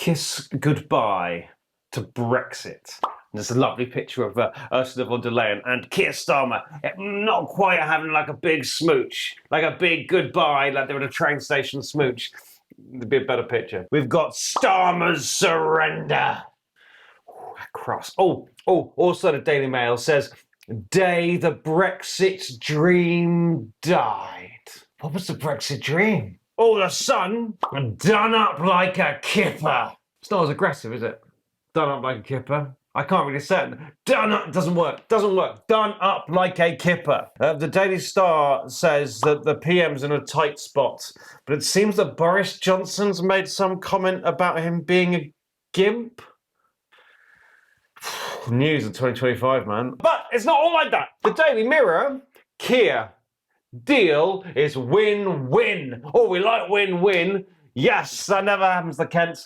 kiss goodbye to Brexit. There's a lovely picture of Ursula von der Leyen and Keir Starmer, not quite having like a big smooch, like a big goodbye, like they were at a train station smooch. It'd be a better picture. We've got Starmer's surrender. Cross. Also the Daily Mail says, day the Brexit dream died. What was the Brexit dream? Oh, the sun done up like a kipper. It's not as aggressive, is it? Done up like a kipper. I can't really say it. Done up doesn't work. Done up like a kipper. The Daily Star says that the PM's in a tight spot, but it seems that Boris Johnson's made some comment about him being a gimp. News of 2025, man. But it's not all like that. The Daily Mirror, Keir, deal is win-win. Oh, we like win-win. Yes, that never happens to Kent.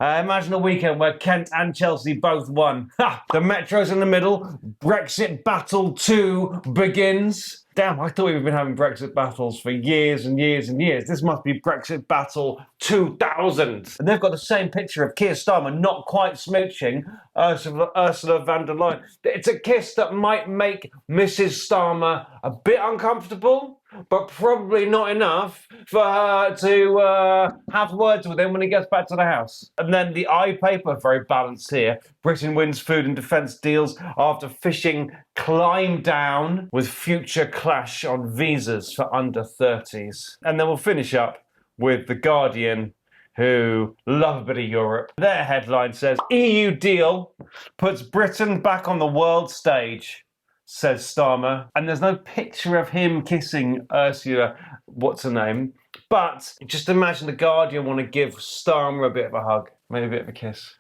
Imagine a weekend where Kent and Chelsea both won. Ha! The Metro's in the middle. Brexit Battle 2 begins. Damn, I thought we've been having Brexit battles for years and years and years. This must be Brexit Battle 2000. And they've got the same picture of Keir Starmer not quite smooching Ursula von der Leyen. It's a kiss that might make Mrs. Starmer a bit uncomfortable, but probably not enough for her to have words with him when he gets back to the house. And then the paper, very balanced here. Britain wins food and defence deals after fishing climb down with future clash on visas for under 30s. And then we'll finish up with The Guardian, who love a bit of Europe. Their headline says, EU deal puts Britain back on the world stage, says Starmer. And there's no picture of him kissing Ursula, what's her name? But just imagine The Guardian want to give Starmer a bit of a hug, maybe a bit of a kiss.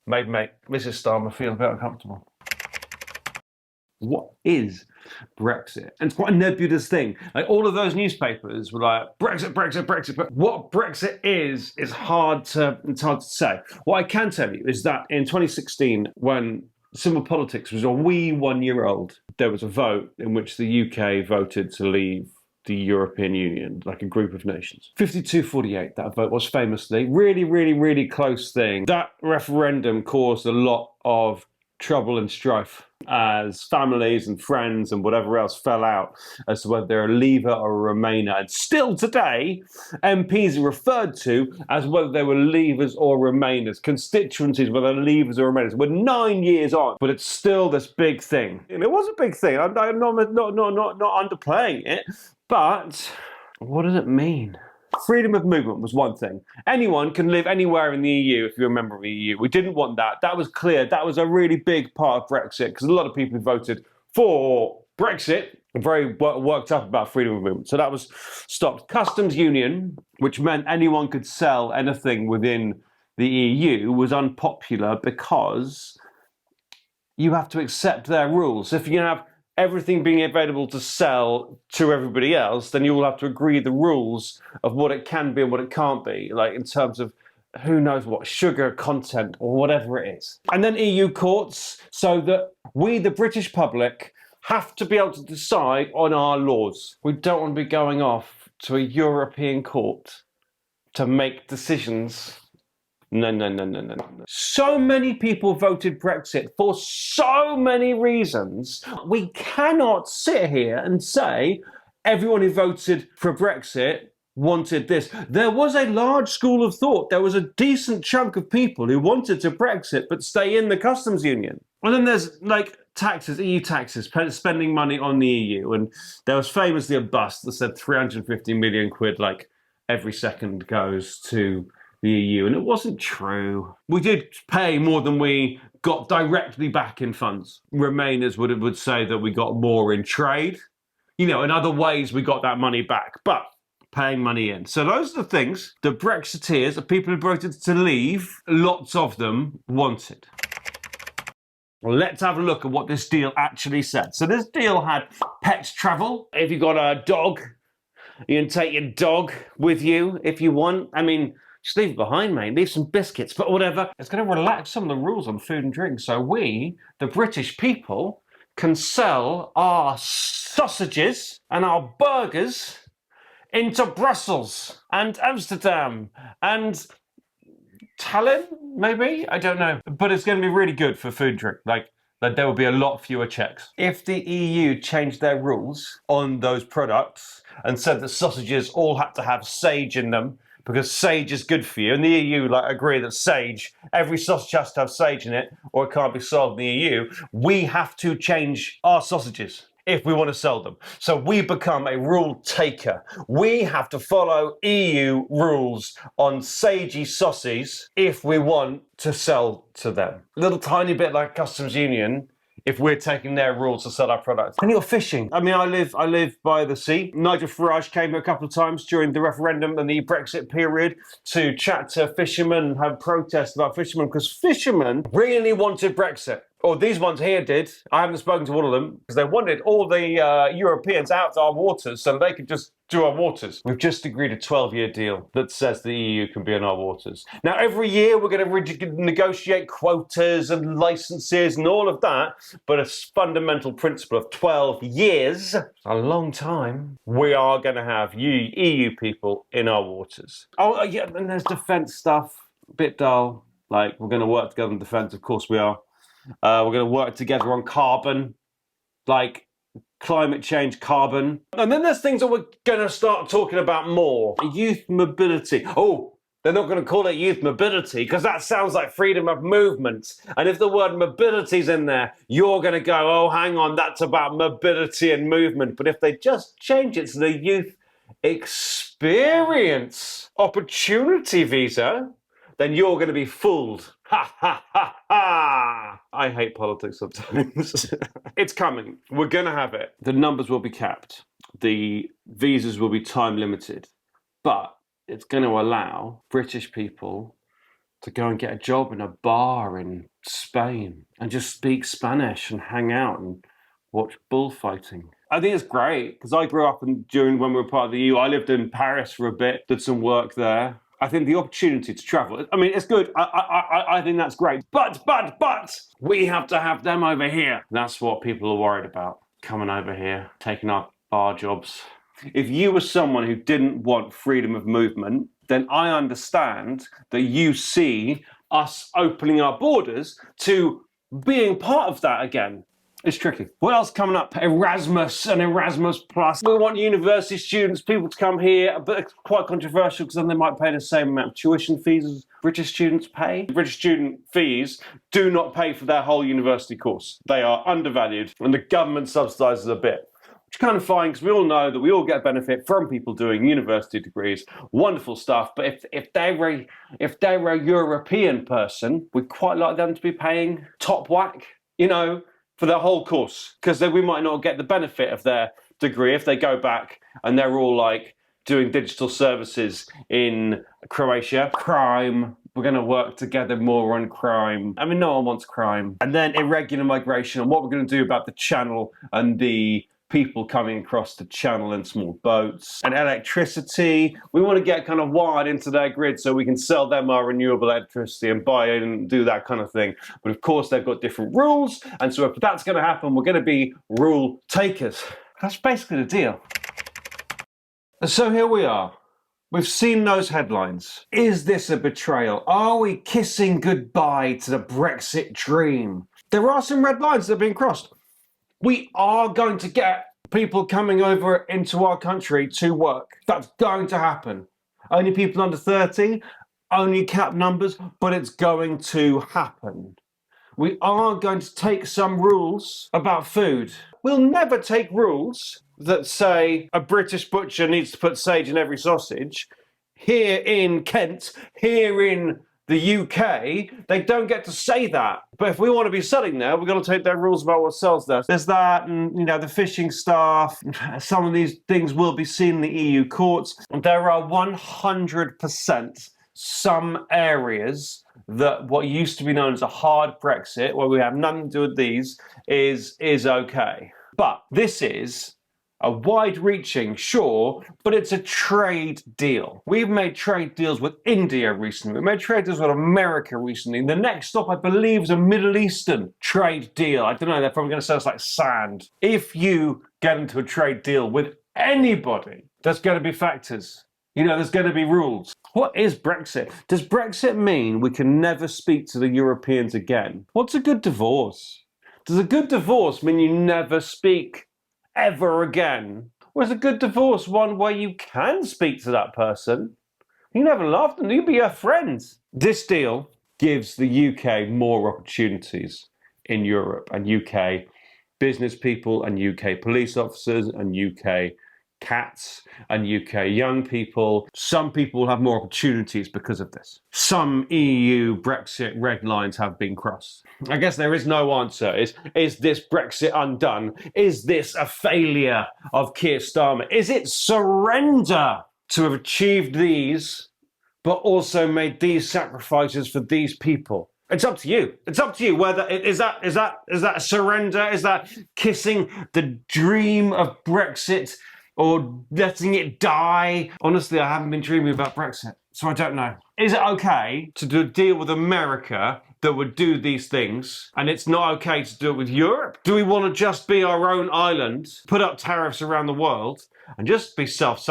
Made Mrs. Starmer feel a bit uncomfortable. What is Brexit? And it's quite a nebulous thing. Like all of those newspapers were like, Brexit, Brexit, Brexit. But what Brexit is hard to say. What I can tell you is that in 2016, when civil politics was a wee 1 year old, there was a vote in which the UK voted to leave the European Union, like a group of nations. 52-48, that vote was famously. Really, really, really close thing. That referendum caused a lot of trouble and strife as families and friends and whatever else fell out as to whether they're a leaver or a remainer. And still today, MPs are referred to as whether they were leavers or remainers. Constituencies, whether they're leavers or remainers. We're 9 years on, but it's still this big thing. And it was a big thing. I'm not underplaying it, but what does it mean? Freedom of movement was one thing. Anyone can live anywhere in the EU if you're a member of the EU. We didn't want that. That was clear. That was a really big part of Brexit because a lot of people who voted for Brexit were very worked up about freedom of movement. So that was stopped. Customs union, which meant anyone could sell anything within the EU, was unpopular because you have to accept their rules. If you have everything being available to sell to everybody else, then you will have to agree the rules of what it can be and what it can't be, like in terms of who knows what, sugar content or whatever it is. And then EU courts, so that we, the British public, have to be able to decide on our laws. We don't want to be going off to a European court to make decisions. No. So many people voted Brexit for so many reasons. We cannot sit here and say everyone who voted for Brexit wanted this. There was a large school of thought. There was a decent chunk of people who wanted to Brexit but stay in the customs union. And then there's like taxes, EU taxes, spending money on the EU. And there was famously a bust that said 350 million quid like every second goes to the EU, and it wasn't true. We did pay more than we got directly back in funds. Remainers would say that we got more in trade. You know, in other ways we got that money back, but paying money in. So those are the things the Brexiteers, the people who voted to leave, lots of them wanted. Well, let's have a look at what this deal actually said. So this deal had pets travel. If you've got a dog, you can take your dog with you if you want. I mean, just leave it behind, mate. Leave some biscuits, but whatever. It's going to relax some of the rules on food and drink. So we, the British people, can sell our sausages and our burgers into Brussels and Amsterdam and Tallinn, maybe? I don't know. But it's going to be really good for food and drink. Like there will be a lot fewer checks. If the EU changed their rules on those products and said that sausages all had to have sage in them because sage is good for you, and the EU agree that sage, every sausage has to have sage in it or it can't be sold in the EU, we have to change our sausages if we want to sell them. So we become a rule taker. We have to follow EU rules on sagey sausages if we want to sell to them. A little tiny bit like customs union if we're taking their rules to sell our products. And you're fishing. I mean, I live by the sea. Nigel Farage came here a couple of times during the referendum and the Brexit period to chat to fishermen and have protests about fishermen because fishermen really wanted Brexit. Or these ones here did. I haven't spoken to all of them because they wanted all the Europeans out of our waters so they could just do our waters. We've just agreed a 12-year deal that says the EU can be in our waters. Now, every year we're going to negotiate quotas and licenses and all of that, but a fundamental principle of 12 years, a long time, we are going to have EU people in our waters. Oh, yeah, and there's defence stuff, a bit dull. Like, we're going to work together on defence, of course we are. We're going to work together on carbon, like climate change, carbon. And then there's things that we're going to start talking about more. Youth mobility. Oh, they're not going to call it youth mobility because that sounds like freedom of movement. And if the word mobility's in there, you're going to go, oh, hang on, that's about mobility and movement. But if they just change it to the youth experience opportunity visa, then you're going to be fooled. Ha, ha, ha, ha. I hate politics sometimes. It's coming. We're going to have it. The numbers will be capped. The visas will be time limited. But it's going to allow British people to go and get a job in a bar in Spain and just speak Spanish and hang out and watch bullfighting. I think it's great because I grew up during when we were part of the EU. I lived in Paris for a bit, did some work there. I think the opportunity to travel, I mean, it's good. I think that's great. But we have to have them over here. That's what people are worried about. Coming over here, taking our bar jobs. If you were someone who didn't want freedom of movement, then I understand that you see us opening our borders to being part of that again. It's tricky. What else coming up? Erasmus and Erasmus Plus. We want university students, people to come here, but it's quite controversial because then they might pay the same amount of tuition fees as British students pay. British student fees do not pay for their whole university course. They are undervalued and the government subsidises a bit. Which is kind of fine because we all know that we all get benefit from people doing university degrees. Wonderful stuff. But if they were a European person, we'd quite like them to be paying top whack, you know, for their whole course, because then we might not get the benefit of their degree if they go back and they're all like doing digital services in Croatia. Crime. We're going to work together more on crime. I mean, no one wants crime. And then irregular migration and what we're going to do about the channel and the people coming across the channel in small boats. And electricity, we want to get kind of wired into their grid so we can sell them our renewable electricity and buy it and do that kind of thing. But of course, they've got different rules. And so if that's going to happen, we're going to be rule takers. That's basically the deal. So here we are. We've seen those headlines. Is this a betrayal? Are we kissing goodbye to the Brexit dream? There are some red lines that are being crossed. We are going to get people coming over into our country to work. That's going to happen. Only people under 30, only cap numbers, but it's going to happen. We are going to take some rules about food. We'll never take rules that say a British butcher needs to put sage in every sausage. Here in Kent, here in the UK, they don't get to say that. But if we want to be selling there, we've got to take their rules about what sells there. There's that, and you know, the fishing staff. Some of these things will be seen in the EU courts. There are 100% some areas that what used to be known as a hard Brexit, where we have nothing to do with these, is okay. But this is a wide-reaching, sure, but it's a trade deal. We've made trade deals with India recently. We've made trade deals with America recently. The next stop, I believe, is a Middle Eastern trade deal. I don't know, they're probably going to sell us like sand. If you get into a trade deal with anybody, there's going to be factors You know, there's going to be rules. What is Brexit? Does Brexit mean we can never speak to the Europeans again? What's a good divorce? Does a good divorce mean you never speak ever again? Or is a good divorce one where you can speak to that person? You never laughed and you be your friends. This deal gives the UK more opportunities in Europe, and UK business people and UK police officers and UK cats and UK young people. Some people will have more opportunities because of this. Some EU Brexit red lines have been crossed. I guess there is no answer. Is this Brexit undone? Is this a failure of Keir Starmer? Is it surrender to have achieved these, but also made these sacrifices for these people? It's up to you. It's up to you whether is that a surrender? Is that kissing the dream of Brexit or letting it die? Honestly, I haven't been dreaming about Brexit, so I don't know. Is it okay to do a deal with America that would do these things, and it's not okay to do it with Europe? Do we want to just be our own island, put up tariffs around the world, and just be self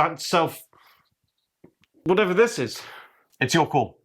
whatever this is? It's your call.